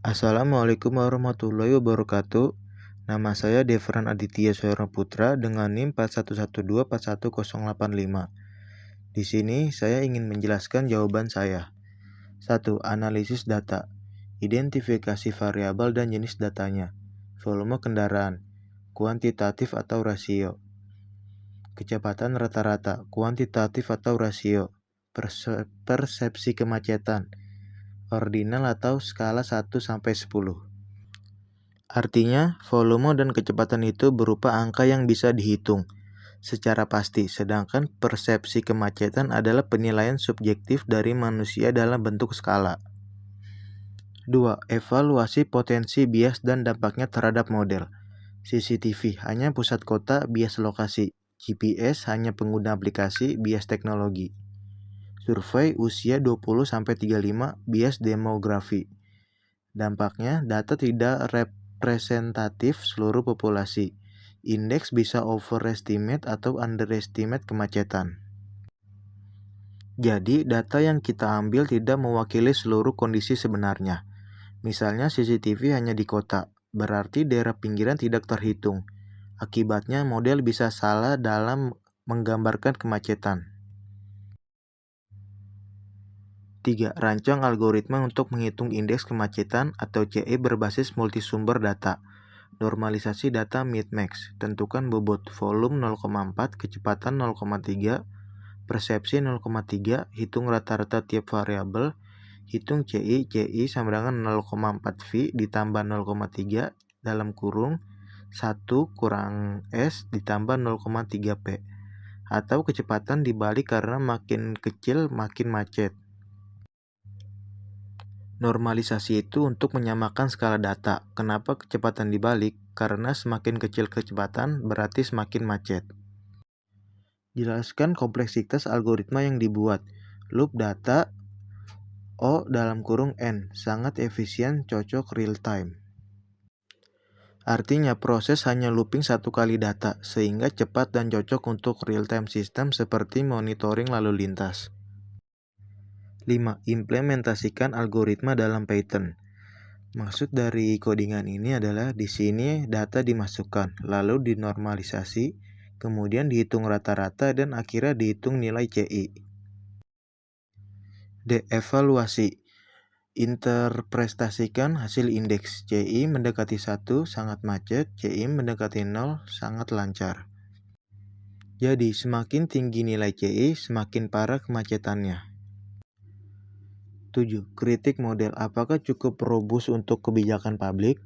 Assalamualaikum warahmatullahi wabarakatuh. Nama saya Devran Aditya Putra dengan NIM 4112411085. Di sini saya ingin menjelaskan jawaban saya. 1. Analisis data. Identifikasi variabel dan jenis datanya. Volume kendaraan, kuantitatif atau rasio. Kecepatan rata-rata, kuantitatif atau rasio. Persepsi kemacetan, ordinal atau skala 1-10. Artinya, volume dan kecepatan itu berupa angka yang bisa dihitung secara pasti, sedangkan persepsi kemacetan adalah penilaian subjektif dari manusia dalam bentuk skala. 2. Evaluasi potensi bias dan dampaknya terhadap model. CCTV hanya pusat kota, bias lokasi. GPS hanya pengguna aplikasi, bias teknologi. Survei usia 20-35, bias demografi. Dampaknya, data tidak representatif seluruh populasi. Indeks bisa overestimate atau underestimate kemacetan. Jadi, data yang kita ambil tidak mewakili seluruh kondisi sebenarnya. Misalnya CCTV hanya di kota, berarti daerah pinggiran tidak terhitung. Akibatnya, model bisa salah dalam menggambarkan kemacetan. 3. Rancang algoritma untuk menghitung indeks kemacetan atau CE berbasis multisumber data. Normalisasi data min-max. Tentukan bobot, volume 0,4, kecepatan 0,3, persepsi 0,3, hitung rata-rata tiap variabel, hitung CI sama dengan 0,4 V ditambah 0,3 dalam kurung 1 kurang S ditambah 0,3 P. Atau kecepatan dibalik karena makin kecil makin macet. Normalisasi itu untuk menyamakan skala data. Kenapa kecepatan dibalik? Karena semakin kecil kecepatan berarti semakin macet. Jelaskan kompleksitas algoritma yang dibuat. Loop data O dalam kurung N sangat efisien, cocok real time. Artinya proses hanya looping satu kali data sehingga cepat dan cocok untuk real time system seperti monitoring lalu lintas. 5. Implementasikan algoritma dalam Python. Maksud dari codingan ini adalah di sini data dimasukkan, lalu dinormalisasi, kemudian dihitung rata-rata dan akhirnya dihitung nilai CI. D. Evaluasi. Interpretasikan hasil indeks. CI mendekati 1 sangat macet, CI mendekati 0 sangat lancar. Jadi semakin tinggi nilai CI, semakin parah kemacetannya. 7. Kritik model. Apakah cukup robust untuk kebijakan publik?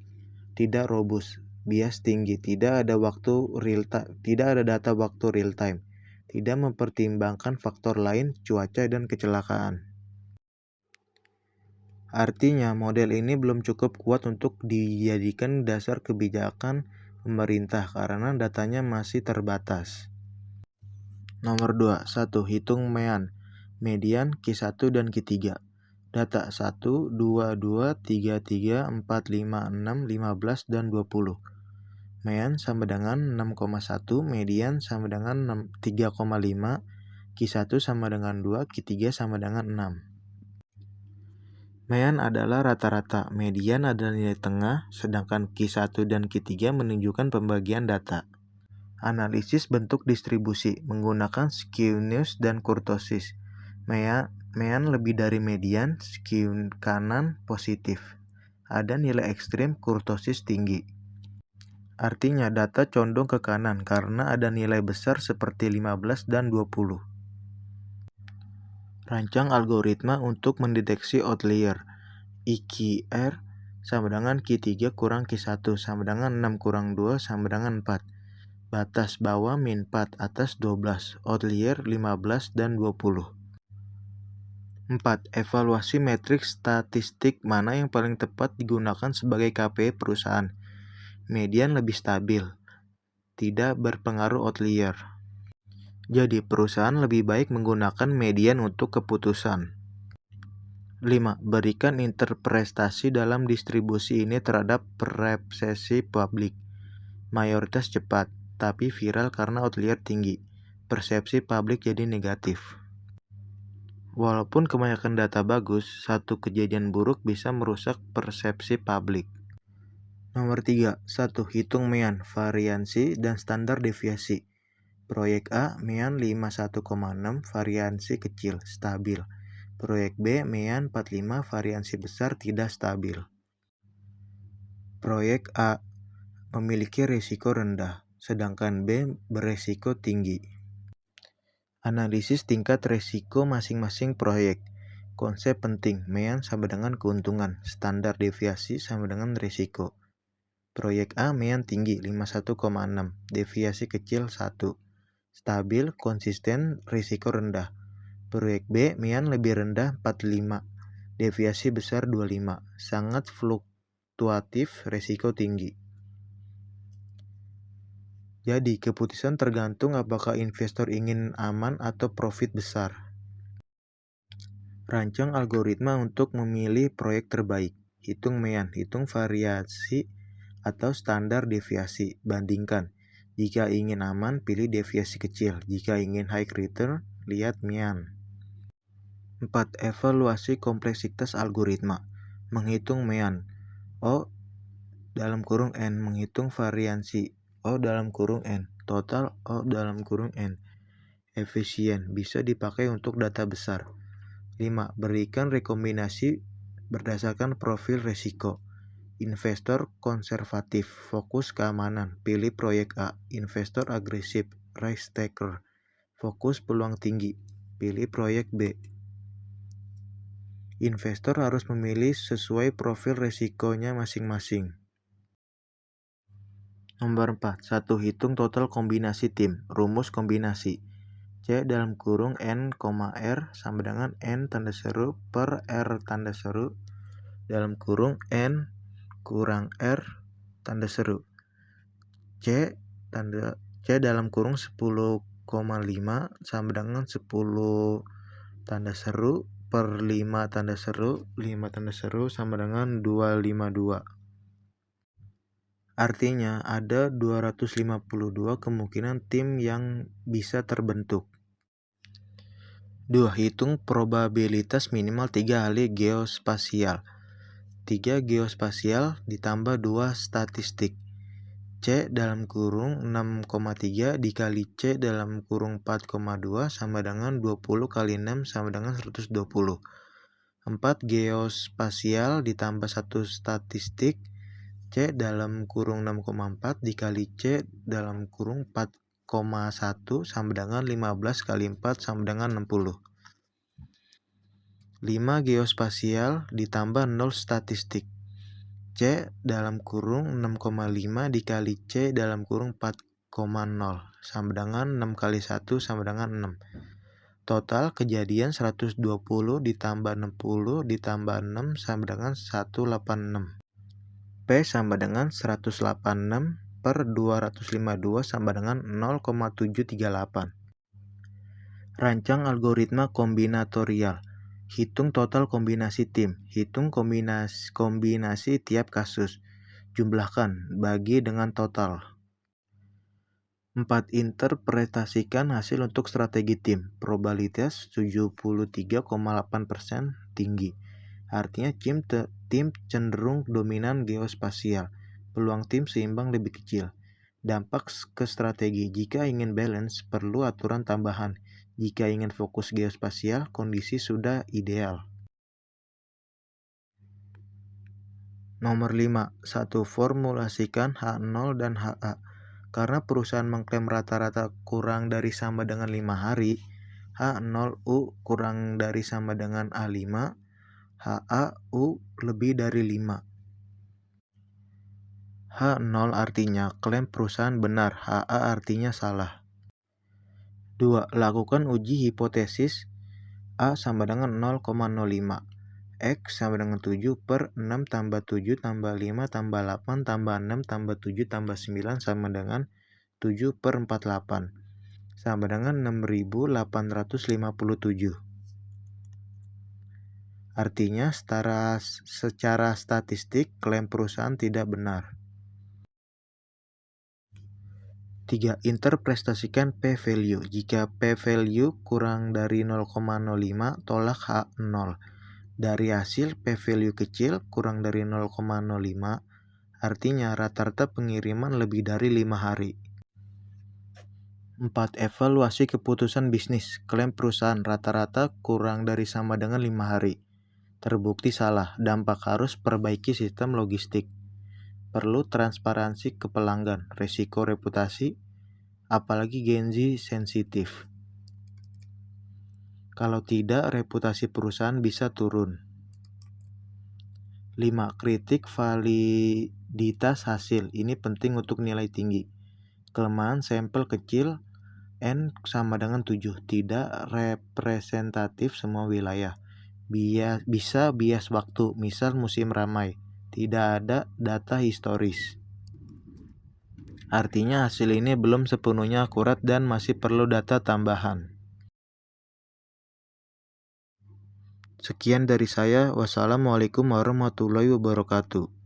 Tidak robust. Bias tinggi. Tidak ada data waktu real time. Tidak mempertimbangkan faktor lain, cuaca dan kecelakaan. Artinya, model ini belum cukup kuat untuk dijadikan dasar kebijakan pemerintah karena datanya masih terbatas. Nomor 2. 1. Hitung median Q1 dan Q3. Data 1, 2, 2, 3, 3, 4, 5, 6, 15, dan 20. Median sama dengan 6,1, median sama dengan 3,5, Q1 sama dengan 2, Q3 sama dengan 6. Median adalah rata-rata, median adalah nilai tengah, sedangkan Q1 dan Q3 menunjukkan pembagian data. Analisis bentuk distribusi menggunakan skewness dan kurtosis. Median lebih dari median, skew kanan positif. Ada nilai ekstrim, kurtosis tinggi. Artinya data condong ke kanan karena ada nilai besar seperti 15 dan 20. Rancang algoritma untuk mendeteksi outlier. IQR sama dengan Q3 kurang Q1 sama dengan 6 kurang 2 sama dengan 4. Batas bawah min 4, atas 12, outlier 15 dan 20. 4. Evaluasi metrik statistik mana yang paling tepat digunakan sebagai KPI perusahaan. Median lebih stabil, tidak berpengaruh outlier. Jadi perusahaan lebih baik menggunakan median untuk keputusan. 5. Berikan interpretasi dalam distribusi ini terhadap persepsi publik. Mayoritas cepat, tapi viral karena outlier tinggi. Persepsi publik jadi negatif. Walaupun kebanyakan data bagus, satu kejadian buruk bisa merusak persepsi publik. Nomor 3. 1. Hitung mean, variansi, dan standar deviasi. Proyek A, mean 51,6, variansi kecil, stabil. Proyek B, mean 45, variansi besar, tidak stabil. Proyek A memiliki risiko rendah, sedangkan B beresiko tinggi. Analisis tingkat risiko masing-masing proyek. Konsep penting, mean sama dengan keuntungan, standar deviasi sama dengan risiko. Proyek A mean tinggi 51,6, deviasi kecil 1. Stabil, konsisten, risiko rendah. Proyek B mean lebih rendah 45, deviasi besar 25, sangat fluktuatif, risiko tinggi. Jadi, keputusan tergantung apakah investor ingin aman atau profit besar. Rancang algoritma untuk memilih proyek terbaik. Hitung mean, hitung variasi atau standar deviasi. Bandingkan. Jika ingin aman, pilih deviasi kecil. Jika ingin high return, lihat mean. 4. Evaluasi kompleksitas algoritma. Menghitung mean. O dalam kurung N. Menghitung variansi. O dalam kurung N. Total O dalam kurung N. Efisien. Bisa dipakai untuk data besar. 5. Berikan rekomendasi berdasarkan profil risiko. Investor konservatif, fokus keamanan, pilih proyek A. Investor agresif, risk taker, fokus peluang tinggi, pilih proyek B. Investor harus memilih sesuai profil risikonya masing-masing. Nomor 4. 1. Hitung total kombinasi tim. Rumus kombinasi. C dalam kurung N, R sama dengan N tanda seru per R tanda seru dalam kurung N kurang R tanda seru. C dalam kurung 10,5 sama dengan 10 tanda seru per 5 tanda seru, 5 tanda seru sama dengan 252. Artinya ada 252 kemungkinan tim yang bisa terbentuk. 2. Hitung probabilitas minimal 3 kali geospasial. 3 geospasial ditambah 2 statistik. C dalam kurung 6,3 dikali C dalam kurung 4,2 sama dengan 20 kali 6 sama dengan 120. 4 geospasial ditambah 1 statistik. C dalam kurung 6,4 dikali C dalam kurung 4,1 sama dengan 15 kali 4 sama dengan 60. 5 geospasial ditambah 0 statistik. C dalam kurung 6,5 dikali C dalam kurung 4,0 sama dengan 6 kali 1 sama dengan 6. Total kejadian 120 ditambah 60 ditambah 6 sama dengan 186. P sama dengan 186 per 252 sama dengan 0,738. Rancang algoritma kombinatorial. Hitung total kombinasi tim. Hitung kombinasi tiap kasus. Jumlahkan, bagi dengan total. 4. Interpretasikan hasil untuk strategi tim. Probabilitas 73,8% tinggi. Artinya tim cenderung dominan geospasial. Peluang tim seimbang lebih kecil. Dampak ke strategi. Jika ingin balance, perlu aturan tambahan. Jika ingin fokus geospasial, kondisi sudah ideal. Nomor 5. 1. Formulasikan H0 dan HA. Karena perusahaan mengklaim rata-rata kurang dari sama dengan 5 hari, H0U kurang dari sama dengan A5, HAU lebih dari 5. H0 artinya klaim perusahaan benar, HA artinya salah. 2. Lakukan uji hipotesis A sama dengan 0,05. X sama dengan 7 per 6 tambah 7 tambah 5 tambah 8 tambah 6 tambah 7 tambah 9 sama dengan 7 per 48. Sama dengan 6.857. Artinya secara statistik klaim perusahaan tidak benar. 3. Interpretasikan p-value. Jika p-value kurang dari 0,05, tolak H0. Dari hasil p-value kecil kurang dari 0,05, artinya rata-rata pengiriman lebih dari 5 hari. 4. Evaluasi keputusan bisnis. Klaim perusahaan rata-rata kurang dari sama dengan 5 hari. Terbukti salah, dampak harus perbaiki sistem logistik. Perlu transparansi ke pelanggan, resiko reputasi, apalagi Gen Z sensitif. Kalau tidak, reputasi perusahaan bisa turun. 5. Kritik validitas hasil. Ini penting untuk nilai tinggi. Kelemahan sampel kecil, N sama dengan 7. Tidak representatif semua wilayah. Bisa bias waktu, misal musim ramai. Tidak ada data historis. Artinya hasil ini belum sepenuhnya akurat dan masih perlu data tambahan. Sekian dari saya. Wassalamualaikum warahmatullahi wabarakatuh.